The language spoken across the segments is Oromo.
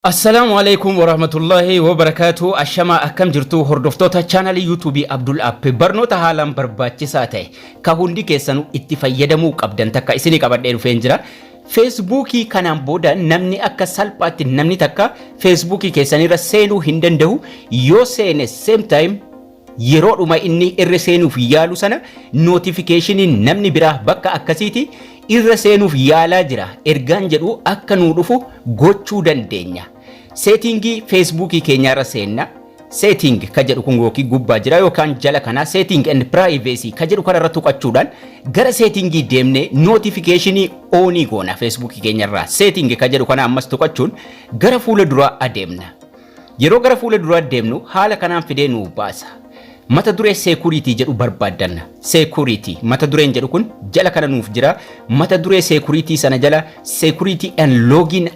Assalamu alaikum warahmatullahi wabarakatuh. Ashama akkam jirtu hordoftoota channel YouTube Abdul App barnoota haalaan barbaachisaa ta'e ka hundi keessanuu itti fayyadamuu qabdan takka isinii qabadhee dhufeen jira. Facebookii kanaan booda namni akka salphaatti namni takka Facebookii keessanirra seenuu hin danda'u yoo seene same time yeroo dhuma inni irra seenuuf yaalu sana notificationii namni biraa bakka akkasiiti irra seenuuf yaalaa jira ergaan jedhu akka nuu dhufu gochuu dandeenya. Settingi Facebookii keenyarra seenna. Setting ka jedhu kun gookii gubbaa jira yookaan jala kana setting and privacy ka jedhu kanarra tuqachuudhaan gara settingii deemnee notificationii onii goona Facebookii keenyarraa. Setting ka jedhu kana ammas tuqachuun gara fuula duraa adeemna. Yeroo gara fuula duraa deemnu haala kanaan fidee nuu baasa. Mata duree security jedhu barbaadanna. Security mata dureen jedhu kun jala kana nuuf jira. Mata duree security sana jala security and login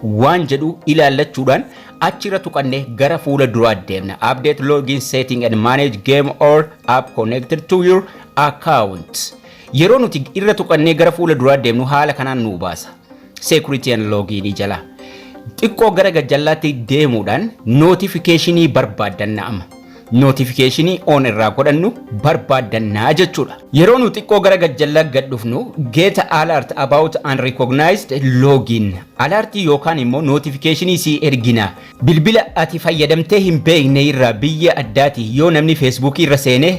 waan jedhu ilaallachuudhaan achirra tuqannee gara fuula duraa deemna. Update login setting and manage game or app connected to your account. Yeroo nuti irra tuqannee gara fuula duraa deemnu haala kanaan nuu baasa. Security and login jala. Xiqqoo gara gajjallaatti deemuudhaan notificationii barbaadanna amma. Notificationii on irraa godhannu barbaadannaa jechuudha. Yeroo nu xiqqoo gara gajjallaa gad dhufnu get alert about unrecognized login. Alertii yookaan immoo notificationii si ergina. Bilbila ati fayyadamtee hin beekne irraa biyya addaati yoo namni Facebook irra seene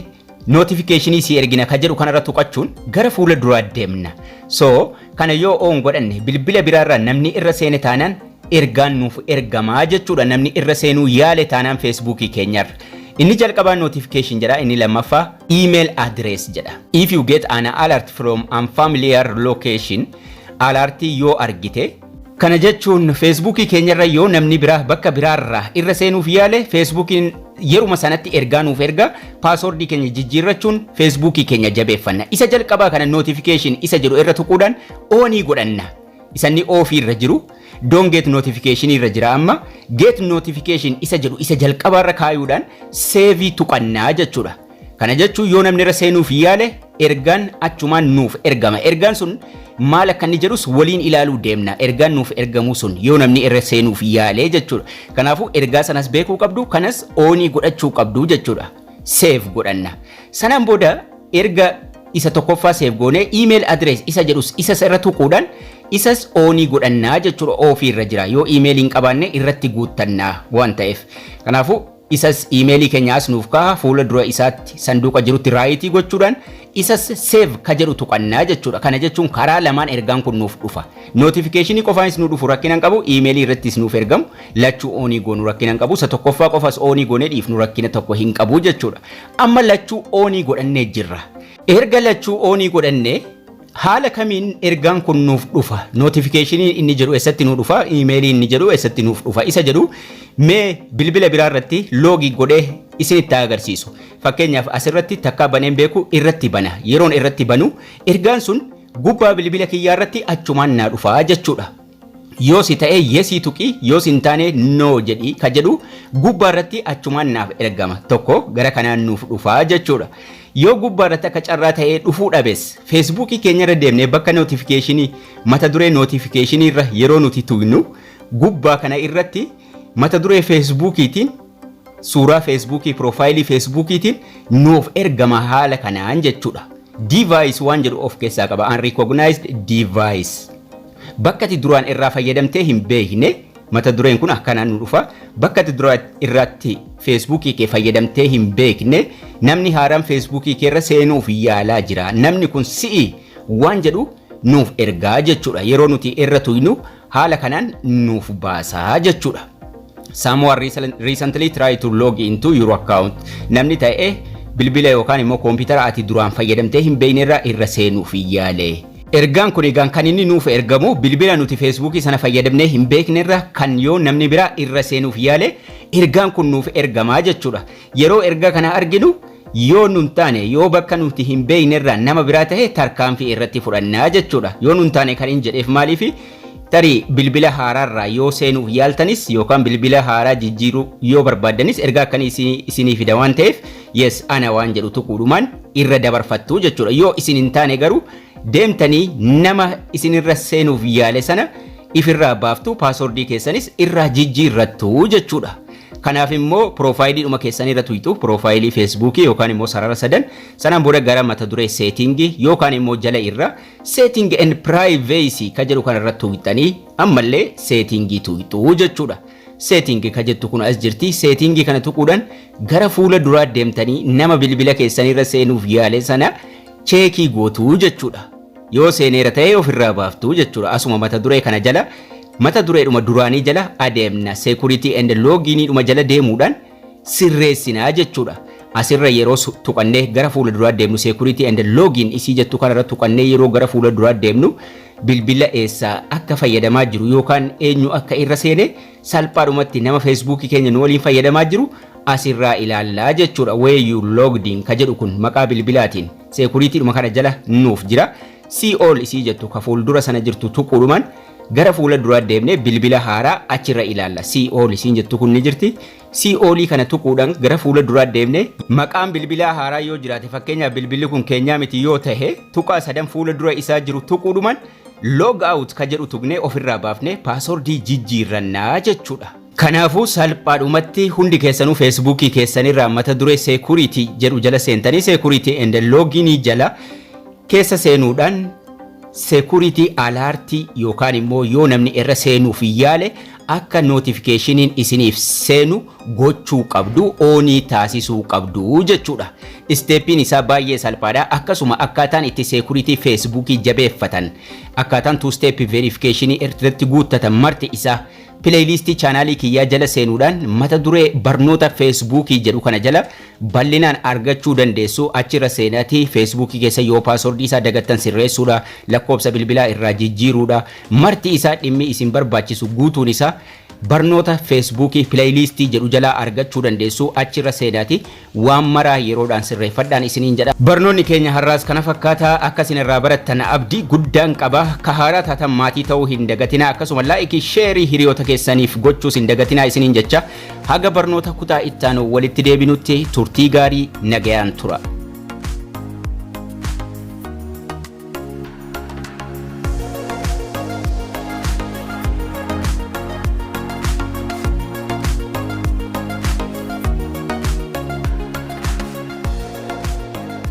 notificationii si ergina ka jedhu kanarra tuqachuun gara fuula duraa deemna. So kana yoo on godhanne bilbila biraarraa namni irra seene taanaan ergaan nuuf ergamaa jechuudha. Namni irra seenuu yaale taanaan Facebookii keenyarra. Inni jalqabaa notification jedha, inni lammaffaa email address jedha. If you get an alert from unfamiliar location, alertii yoo argite kana jechuun Facebookii keenyarra yoo namni biraa bakka biraarraa irra seenuuf yaale Facebookiin yeruma sanatti ergaa nuuf erga. Passwordii keenya jijjiirrachuun Facebookii keenya jabeeffanna. Isa jalqabaa kana notification isa jedhu irra tuquudhaan onii godhanna. Isanni ofii irra jiru don't get notification irra jira amma get notification isa jedhu isa jalqabaarra kaayuudhaan save tuqannaa jechuudha. Kana jechuun yoo namni irra seenuuf yaale ergaan achumaan nuuf ergama. Ergaan sun maal akka inni jedhus waliin ilaaluu deemna. Ergaan nuuf ergamu sun yoo namni irra seenuuf yaale jechuudha. Kanaafuu ergaa sanas beekuu qabdu kanas onii godhachuu qabdu jechuudha. Save godhanna. Sanaan booda erga isa tokkoffaa save goone email address isa jedhus isa irra tuquudhaan isas onii godhannaa jechuudha. Ofii irra jira yoo emailiin qabaanne irratti guuttannaa waan ta'eef. Kanaafuu isas emailii keenya as nuuf ka'a fuula dura isaatti sanduuqa jirutti raayitii gochuudhaan isas save ka jedhu tuqannaa jechuudha. Kana jechuun karaa lamaan ergaan kun nuuf dhufa. Notificationii qofaanis nu dhufu rakkinaan qabu, emailii irrattis nuuf ergamu lachuu onii goonu rakkinaan qabu. Isa tokkoffaa qofas onii goonee dhiifnu rakkina tokko hin qabu jechuudha. Amma lachuu onii godhannee jirra. Erga lachuu onii godhannee haala kamiin ergaan kun nuuf dhufa? Notificationii inni jedhu eessatti nuuf dhufa? Emailii inni jedhu eessatti nuuf dhufa? Isa jedhu mee bilbila biraa irratti loogii godhee isinitti agarsiisu. Fakkeenyaaf asirratti takka baneen beeku irratti bana. Yeroon irratti banu ergaan sun gubbaa bilbila kiyyaa irratti achumaan naa dhufa jechuudha. Yoo si ta'e yesii tuqi, yoo si hin taane no jedhi ka jedhu gubbaa irratti achumaan naaf ergama. Tokko gara kanaan nuuf dhufa jechuudha. Yoo gubbaa irratti akka carraa ta'ee dhufuu dhabes Facebookii keenyarra deemnee bakka notificationii mata duree notificationii irra yeroo nuti tuqnu gubbaa kana irratti mata duree Facebookiitiin suuraa Facebookii profaayilii Facebookiitiin nuuf ergama haala kanaan jechuudha. Device waan jedhu of keessaa qaba. Unrecognized device. Bakka ati duraan irraa fayyadamtee hin beekne mata dureen kun akkanaan nu dhufa. Bakka ati duraan irratti Facebookii kee fayyadamtee hin beekne namni haaraan Facebookii kee irra seenuuf yaalaa jira. Namni kun si'i waan jedhu nuuf ergaa jechuudha. Yeroo nuti irra tuynu haala kanaan nuuf baasaa jechuudha. Someone recently tried to log into your account. Namni ta'e bilbila yookaan immoo koompitara ati duraan fayyadamtee hin beekne irra seenuuf yaale. Ergaan kun egaan kan inni nuuf ergamu bilbila nuti Facebookii sana fayyadamnee hin beeknerra kan yoo namni biraa irra seenuuf yaale ergaan kun nuuf ergamaa jechuudha. Yeroo ergaa kana arginu yoo nun taane yoo bakka nuti hin beeknerra nama biraa ta'e tarkaanfii irratti fudhannaa jechuudha. Yoo nun taane kan hin jedheef maaliif tarii bilbila haaraarraa yoo seenuuf yaaltanis yookaan bilbila haaraa jijjiiruu yoo barbaaddanis ergaa akkanii isinii fida waan ta'eef yes ana waan jedhu tuquudhumaan irra dabarfattu jechuudha. Yoo isin hin taane garuu deemtanii nama isinirra seenuuf yaale sana ifirraa baaftu paaswordii keessanis irraa jijjiirrattu jechuudha. Kanaaf immoo profaayilii dhuma keessanii irra tuyxu profaayilii feesbuukii yookaan immoo sarara sadan sanaan booda gara mata duree seetingii yookaan immoo jala irra setting and privacy ka jedhu kana irra tuyxanii ammallee seetingii tuyxu jechuudha. Seetingii ka jettu kun as jirti. Seetingii kana tuquudhaan gara fuula duraa deemtanii nama bilbila keessanii irra seenuuf yaale sana cheekii gootu jechuudha. Yoo seeneera ta'e ofirraa baaftu jechuudha. Asuma mata duree kana jala mata dureedhuma duraanii jala adeemna security and login dhuma jala deemuudhaan sirreessinaa jechuudha. Asirra yeroo tuqannee gara fuula duraa deemnu security and login isii jettu kanarra tuqannee yeroo gara fuula duraa deemnu bilbila eessaa akka fayyadamaa jiru yookaan eenyu akka irra seene salphaadhumatti nama feesbuukii keenya nu waliin fayyadamaa jiru asirraa ilaallaa jechuudha. Where you logged in ka jedhu kun maqaa bilbilaatiin security dhuma kana jala nuuf jira. See all isii jettu ka fuuldura sana jirtu tuquudhumaan gara fuula duraa deemnee bilbila haaraa achirra ilaalla. See all isiin jettu kun ni jirti. See all kana tuquudhaan gara fuula duraa deemnee maqaan bilbila haaraa yoo jiraate fakkeenyaaf bilbilli kun keenyaa miti yoo tahe tuqaa sadan fuula dura isaa jiru tuquudhumaan log out ka jedhu tuqnee ofirraa baafnee paaswordii jijjiirrannaa jechuudha. Kanaafuu salphaadhumatti hundi keessanuu feesbuukii keessanirraa mata duree security jedhu jala seentanii security and login jala keessa seenuudhaan security alert yookaan immoo yoo namni irra seenuuf yaale akka notificationin isiniif seenu gochuu qabdu oonii taasisuu qabdu jechuudha. Steppiin isaa baay'ee salphaadha. Akkasuma akkaataan itti security feesbuukii jabeeffatan akkaataan two step verification irratti guuttatan marti isaa playlistii chaanaalii kiyyaa jala seenuudhaan mata duree barnoota feesbuukii jedhu kana jala bal'inaan argachuu dandeessu. Achirra seenaatii feesbuukii keessa yoo paaswordii isaa dagattan sirreessuudha, lakkoobsa bilbilaa irraa jijjiiruudha, marti isaa dhimmi isin barbaachisu guutuun isaa barnoota feesbuukii playlistii jedhu jala argachuu dandeessu. Achirra seenaatii waan maraa yeroodhaan sirreeffadhaan isiniin jedha. Barnoonni keenya har'aas kana fakkaata. Akkasin irraa barattan abdii guddaan qaba. Ka haaraa taatan maatii ta'uu hin dagatinaa. Akkasuma laayikii sheerii hiriyoota keessaniif gochuus hin dagatinaa isiniin jecha haga barnoota kutaa ittaanu walitti deebinutti turtii gaarii nagayaan tura.